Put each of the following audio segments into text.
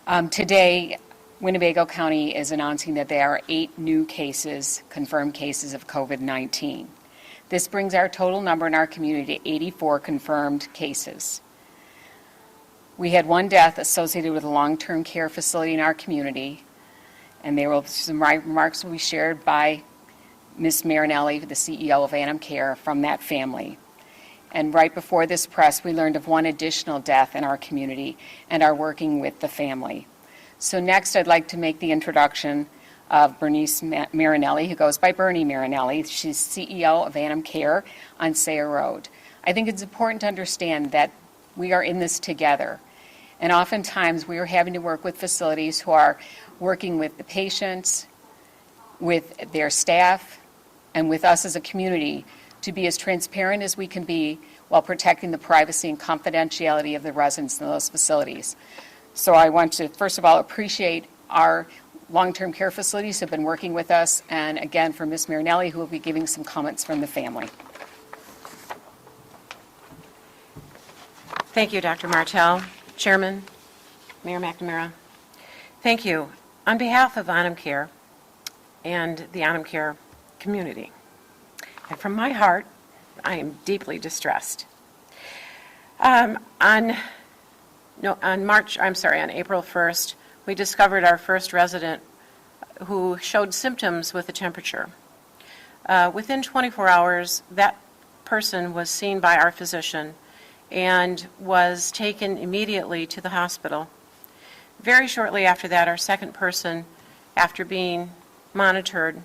Today, Winnebago County is announcing that there are 8 new cases, confirmed cases of COVID-19. This brings our total number in our community to 84 confirmed cases. We had 1 death associated with a long-term care facility in our community, and some remarks will be shared by Ms. Marinelli, the CEO of Onam Care, from that family. And right before this press, we learned of 1 additional death in our community and are working with the family. So next, I'd like to make the introduction of Bernice Marinelli, who goes by Bernie Marinelli. She's CEO of Onam Care on Sayre Road. I think it's important to understand that we are in this together. And oftentimes, we are having to work with facilities who are working with the patients, with their staff, and with us as a community to be as transparent as we can be while protecting the privacy and confidentiality of the residents in those facilities. So I want to, first of all, appreciate our long-term care facilities who have been working with us, and again, for Ms. Marinelli, who will be giving some comments from the family. Thank you, Dr. Martell, Chairman, Mayor McNamara. Thank you. On behalf of Onam Care and the Onam Care community, and from my heart, I am deeply distressed. On April 1st, we discovered our first resident who showed symptoms with a temperature. Within 24 hours, that person was seen by our physician and was taken immediately to the hospital. Very shortly after that, our second person, after being monitored,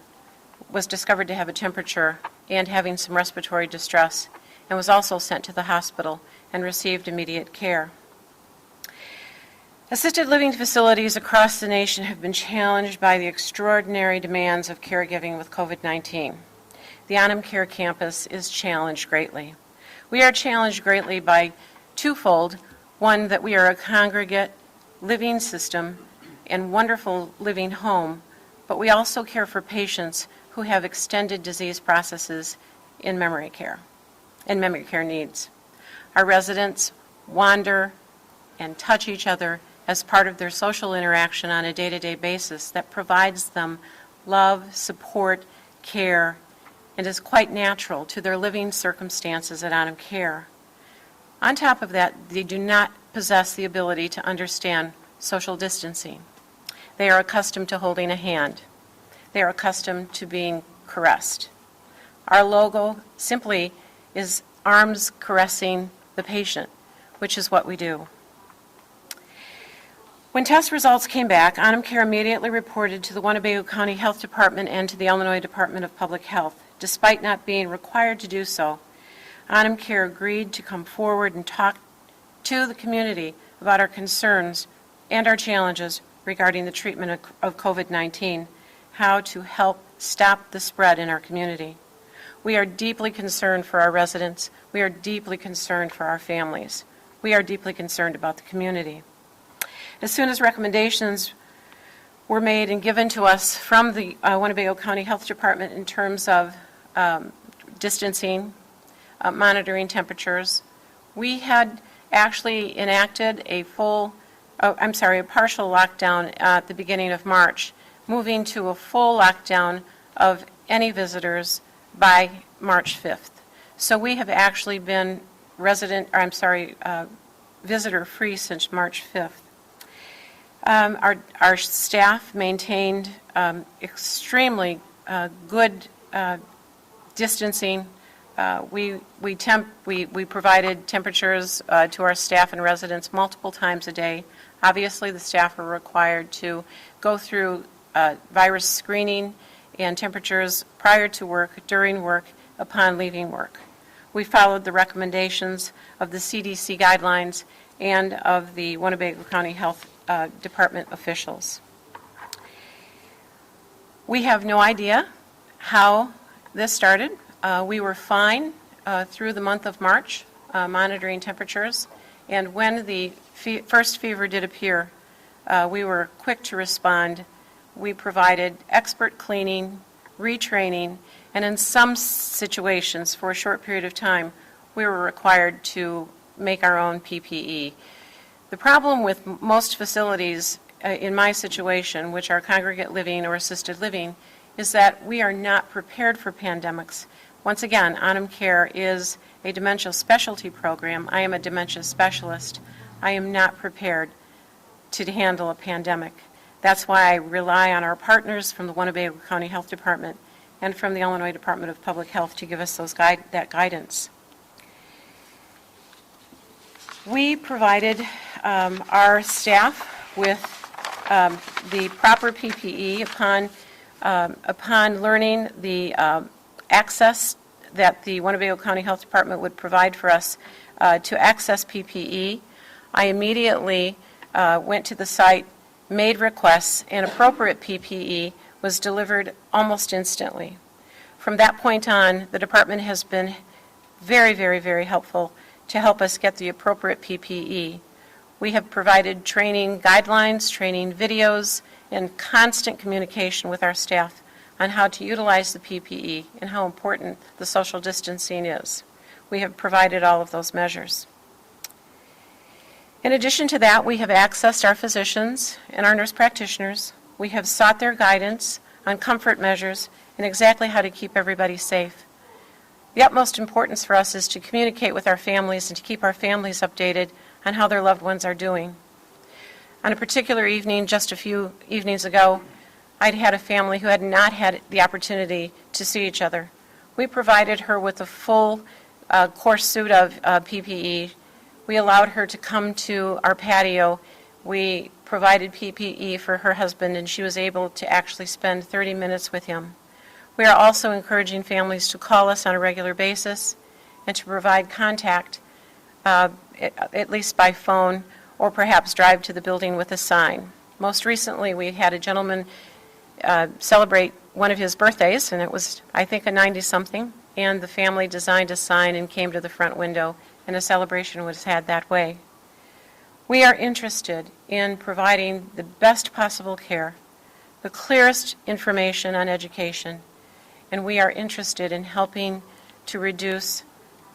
was discovered to have a temperature and having some respiratory distress, and was also sent to the hospital and received immediate care. Assisted living facilities across the nation have been challenged by the extraordinary demands of caregiving with COVID-19. The Onam Care campus is challenged greatly. We are challenged greatly by twofold. One, that we are a congregate living system and wonderful living home, but we also care for patients who have extended disease processes in memory care needs. Our residents wander and touch each other as part of their social interaction on a day-to-day basis that provides them love, support, care, and is quite natural to their living circumstances at Onam Care. On top of that, they do not possess the ability to understand social distancing. They are accustomed to holding a hand. They are accustomed to being caressed. Our logo simply is arms caressing the patient, which is what we do. When test results came back, Onam Care immediately reported to the Winnebago County Health Department and to the Illinois Department of Public Health. Despite not being required to do so, Onam Care agreed to come forward and talk to the community about our concerns and our challenges regarding the treatment of COVID-19, how to help stop the spread in our community. We are deeply concerned for our residents. We are deeply concerned for our families. We are deeply concerned about the community. As soon as recommendations were made and given to us from the Winnebago County Health Department in terms of distancing, monitoring temperatures, we had actually enacted a partial lockdown at the beginning of March, moving to a full lockdown of any visitors by March 5th. So we have actually been visitor-free since March 5th. Our staff maintained extremely good distancing. We provided temperatures to our staff and residents multiple times a day. Obviously, the staff are required to go through virus screening and temperatures prior to work, during work, upon leaving work. We followed the recommendations of the CDC guidelines and of the Winnebago County Health Department officials. We have no idea how this started. We were fine through the month of March, monitoring temperatures, and when the first fever did appear, we were quick to respond. We provided expert cleaning, retraining, and in some situations, for a short period of time, we were required to make our own PPE. The problem with most facilities in my situation, which are congregate living or assisted living, is that we are not prepared for pandemics. Once again, Onam Care is a dementia specialty program. I am a dementia specialist. I am not prepared to handle a pandemic. That's why I rely on our partners from the Winnebago County Health Department and from the Illinois Department of Public Health to give us that guidance. We provided our staff with the proper PPE upon learning the access that the Winnebago County Health Department would provide for us to access PPE. I immediately went to the site, made requests, and appropriate PPE was delivered almost instantly. From that point on, the department has been very, very, very helpful to help us get the appropriate PPE. We have provided training guidelines, training videos, and constant communication with our staff on how to utilize the PPE and how important the social distancing is. We have provided all of those measures. In addition to that, we have accessed our physicians and our nurse practitioners. We have sought their guidance on comfort measures and exactly how to keep everybody safe. The utmost importance for us is to communicate with our families and to keep our families updated on how their loved ones are doing. On a particular evening, just a few evenings ago, I'd had a family who had not had the opportunity to see each other. We provided her with a full course suit of PPE. We allowed her to come to our patio. We provided PPE for her husband, and she was able to actually spend 30 minutes with him. We are also encouraging families to call us on a regular basis and to provide contact, at least by phone, or perhaps drive to the building with a sign. Most recently, we had a gentleman celebrate one of his birthdays, and it was, I think, a 90-something, and the family designed a sign and came to the front window, and a celebration was had that way. We are interested in providing the best possible care, the clearest information on education, and we are interested in helping to reduce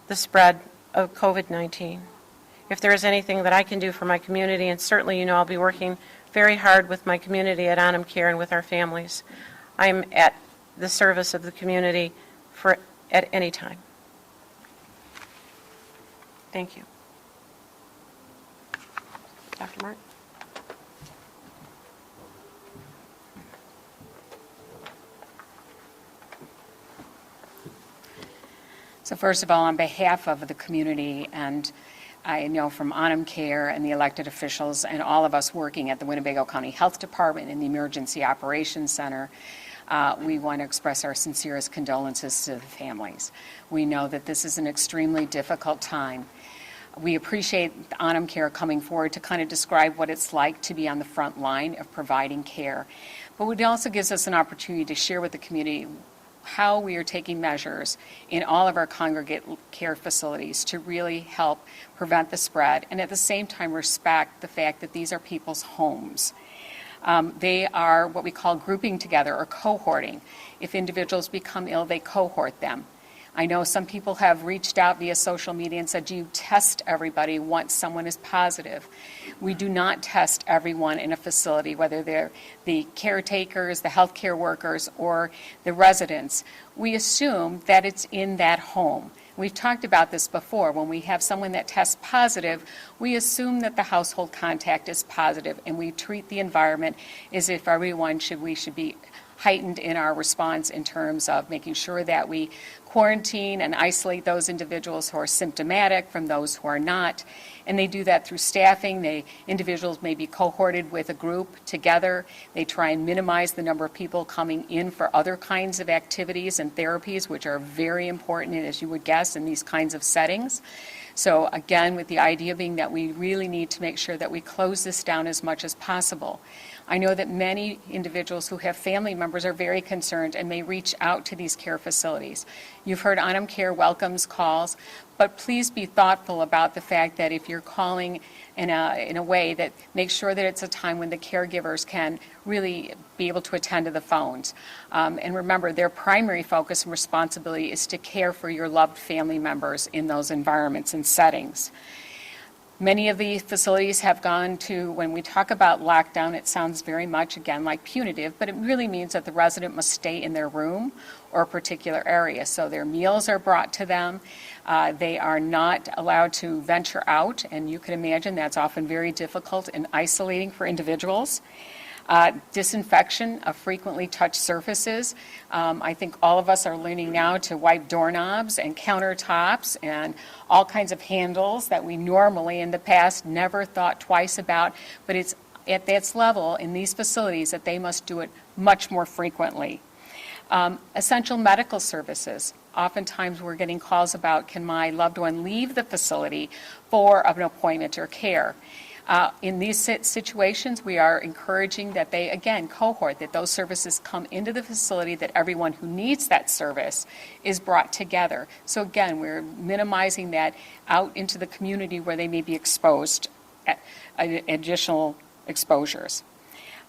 the spread of COVID-19. If there is anything that I can do for my community, and certainly you know I'll be working very hard with my community at Onam Care and with our families, I'm at the service of the community at any time. Thank you. Dr. Martin? So first of all, on behalf of the community, and I know from Onam Care and the elected officials and all of us working at the Winnebago County Health Department and the Emergency Operations Center, we want to express our sincerest condolences to the families. We know that this is an extremely difficult time. We appreciate Onam Care coming forward to kind of describe what it's like to be on the front line of providing care. But it also gives us an opportunity to share with the community how we are taking measures in all of our congregate care facilities to really help prevent the spread and at the same time respect the fact that these are people's homes. They are what we call grouping together or cohorting. If individuals become ill, they cohort them. I know some people have reached out via social media and said, do you test everybody once someone is positive? We do not test everyone in a facility, whether they're the caretakers, the healthcare workers, or the residents. We assume that it's in that home. We've talked about this before. When we have someone that tests positive, we assume that the household contact is positive, and we treat the environment as if everyone we should be heightened in our response in terms of making sure that we quarantine and isolate those individuals who are symptomatic from those who are not. And they do that through staffing. Individuals may be cohorted with a group together. They try and minimize the number of people coming in for other kinds of activities and therapies, which are very important, as you would guess, in these kinds of settings. So again, with the idea being that we really need to make sure that we close this down as much as possible. I know that many individuals who have family members are very concerned and may reach out to these care facilities. You've heard Onam Care welcomes calls, but please be thoughtful about the fact that if you're calling in a way that makes sure that it's a time when the caregivers can really be able to attend to the phones. And remember, their primary focus and responsibility is to care for your loved family members in those environments and settings. Many of the facilities have gone to, when we talk about lockdown, it sounds very much, again, like punitive, but it really means that the resident must stay in their room or a particular area. So their meals are brought to them. They are not allowed to venture out, and you can imagine that's often very difficult and isolating for individuals. Disinfection of frequently touched surfaces. I think all of us are learning now to wipe doorknobs and countertops and all kinds of handles that we normally in the past never thought twice about, but it's at this level in these facilities that they must do it much more frequently. Essential medical services. Oftentimes we're getting calls about, can my loved one leave the facility for an appointment or care? In these situations, we are encouraging that they, again, cohort, that those services come into the facility, that everyone who needs that service is brought together. So again, we're minimizing that out into the community where they may be exposed, additional exposures.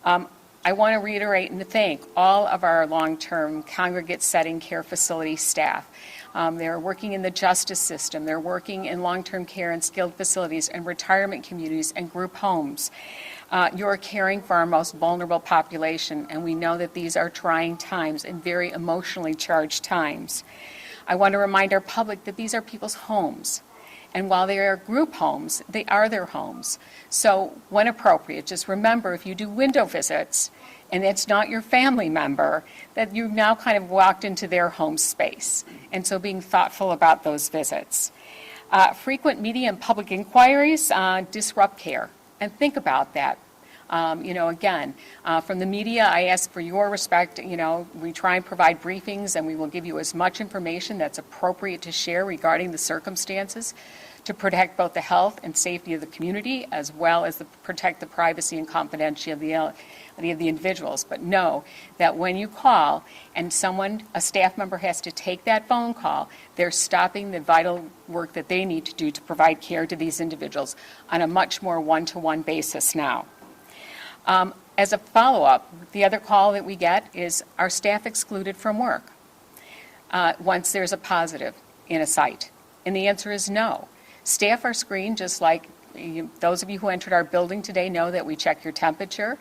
I want to reiterate and thank all of our long-term congregate setting care facility staff. They're working in the justice system. They're working in long-term care and skilled facilities and retirement communities and group homes. You're caring for our most vulnerable population, and we know that these are trying times and very emotionally charged times. I want to remind our public that these are people's homes. And while they are group homes, they are their homes. So when appropriate, just remember if you do window visits and it's not your family member, that you've now kind of walked into their home space. And so being thoughtful about those visits. Frequent media and public inquiries disrupt care. And think about that. Again, from the media, I ask for your respect. We try and provide briefings, and we will give you as much information that's appropriate to share regarding the circumstances to protect both the health and safety of the community, as well as protect the privacy and confidentiality of the individuals. But know that when you call and a staff member has to take that phone call, they're stopping the vital work that they need to do to provide care to these individuals on a much more one-to-one basis now. As a follow-up, the other call that we get is, are staff excluded from work once there's a positive in a site? And the answer is no. Staff are screened just like those of you who entered our building today know that we check your temperature.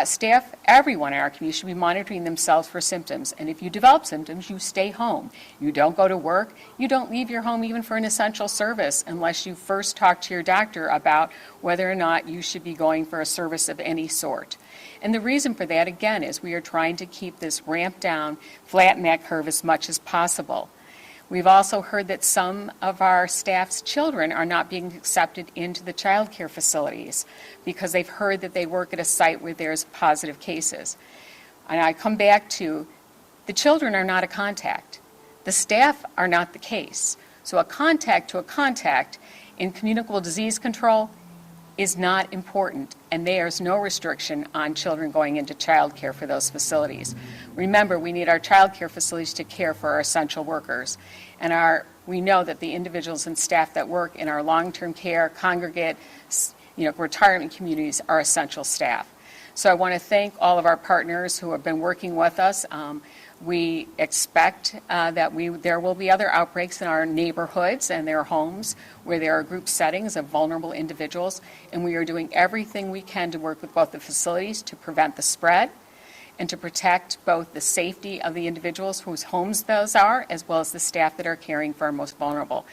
Staff, everyone in our community should be monitoring themselves for symptoms. And if you develop symptoms, you stay home. You don't go to work. You don't leave your home even for an essential service unless you first talk to your doctor about whether or not you should be going for a service of any sort. And the reason for that, again, is we are trying to keep this ramp down, flatten that curve as much as possible. We've also heard that some of our staff's children are not being accepted into the child care facilities because they've heard that they work at a site where there's positive cases. And I come back to, the children are not a contact. The staff are not the case. So a contact to a contact in communicable disease control is not important, and there's no restriction on children going into child care for those facilities. Remember, we need our child care facilities to care for our essential workers, and we know that the individuals and staff that work in our long-term care, congregate, retirement communities are essential staff. So I want to thank all of our partners who have been working with us. We expect that there will be other outbreaks in our neighborhoods and their homes where there are group settings of vulnerable individuals, and we are doing everything we can to work with both the facilities to prevent the spread and to protect both the safety of the individuals whose homes those are, as well as the staff that are caring for our most vulnerable.